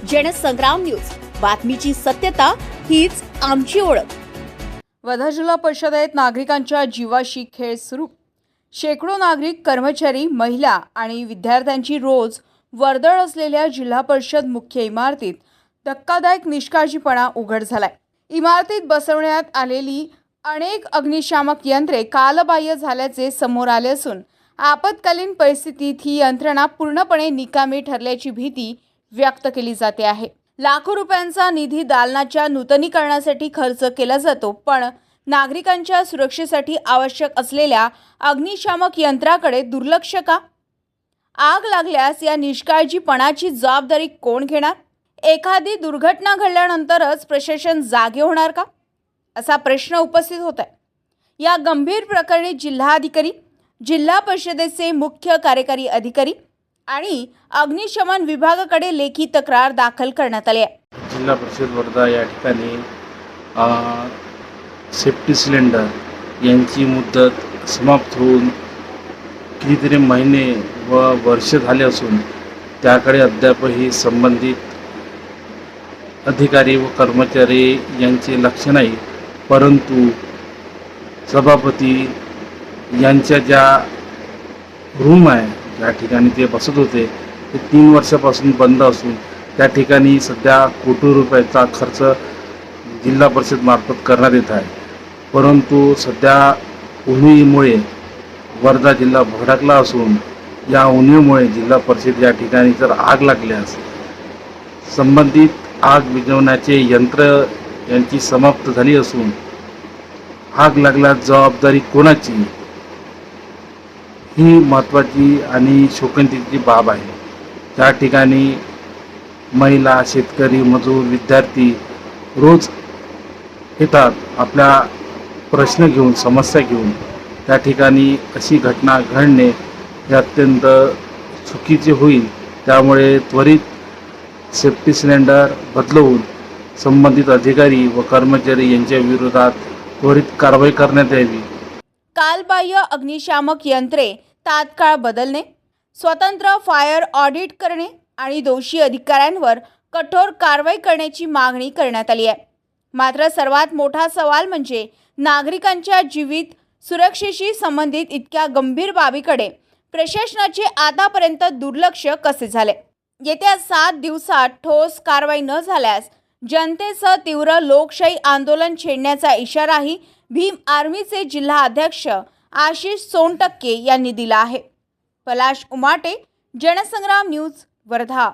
Jansangram news, बातमीची सत्यता हीच आमची ओळख। वर्धा जिल्हा परिषदेत नागरिकांच्या जीवाशी खेळ सुरू। शेकडो नागरिक, कर्मचारी, महिला आणि विद्यार्थ्यांची रोज वर्दळ असलेल्या जिल्हा परिषद मुख्य इमारतीत धक्कादायक निष्काळजीपणा उघड झालाय। इमारतीत बसवण्यात आलेली अनेक अग्निशामक यंत्रे कालबाह्य झाल्याचे समोर आले असून आपत्कालीन परिस्थितीत ही यंत्रणा पूर्णपणे निकामी ठरल्याची भीती व्यक्त केली जाते आहे। लाखो रुपयांचा निधी दालनाच्या नूतनीकरणासाठी खर्च केला जातो, पण नागरिकांच्या सुरक्षेसाठी आवश्यक असलेल्या अग्निशामक यंत्राकडे दुर्लक्ष का? आग लागल्यास या निष्काळजीपणाची जबाबदारी कोण घेणार? एखादी दुर्घटना घडल्यानंतरच प्रशासन जागे होणार का, असा प्रश्न उपस्थित होत आहे। या गंभीर प्रकरणी जिल्हाधिकारी, जिल्हा परिषदेचे मुख्य कार्यकारी अधिकारी आणि अग्निशमन विभागाकडे लेखी तक्रार दाखल करण्यात आली आहे। जिल्हा परिषद वर्धा या ठिकाणी सेफ्टी सिलेंडर यांची मुदत समाप्त होऊन कितीतरी महिने व वर्ष झाले असून त्याकडे अद्यापही संबंधित अधिकारी व कर्मचारी यांचे लक्ष नाही। परंतु सभापती यांच्या ज्या रूम आहे, ज्या ठिकाणी ते बसत होते, ते 3 वर्षापासून बंद असून त्या ठिकाणी सध्या कोटी रुपयाचा खर्च जिल्हा परिषद मार्फत करण्यात येत आहे। परंतु सध्या उन्हामुळे वर्धा जिल्हा भडकला असून या उन्हामुळे जिल्हा परिषद या ठिकाणी जर आग लागल्यास संबंधित आग विझवण्याचे यंत्र यांची समाप्त झाली असून आग लागल्यास जबाबदारी कोणाची, ही महत्त्वाची आणि शोकांतिकाची बाब आहे। त्या ठिकाणी महिला, शेतकरी, मजूर, विद्यार्थी रोज येतात आपल्या प्रश्न घेऊन, समस्या घेऊन। त्या ठिकाणी अशी घटना घडणे हे अत्यंत चुकीचे होईल। त्यामुळे त्वरित सेफ्टी सिलेंडर बदलवून संबंधित अधिकारी व कर्मचारी यांच्या विरोधात त्वरित कारवाई करण्यात यावी। कालबाह्य अग्निशामक यंत्रे तात्काळ बदलणे, स्वतंत्र फायर ऑडिट करणे आणि दोषी अधिकाऱ्यांवर कठोर कारवाई करण्याची मागणी करण्यात आली आहे। मात्र सर्वात मोठा सवाल म्हणजे नागरिकांच्या जीवित सुरक्षेशी संबंधित इतक्या गंभीर बाबीकडे प्रशासनाचे आतापर्यंत दुर्लक्ष कसे झाले? येत्या 7 दिवसात ठोस कारवाई न झाल्यास जनतेसह तीव्र लोकशाही आंदोलन छेडण्याचा इशाराही भीम आर्मीचे जिल्हा अध्यक्ष आशिष सोनटक्के यांनी दिला आहे। पलाश उमाटे, जनसंग्राम न्यूज, वर्धा।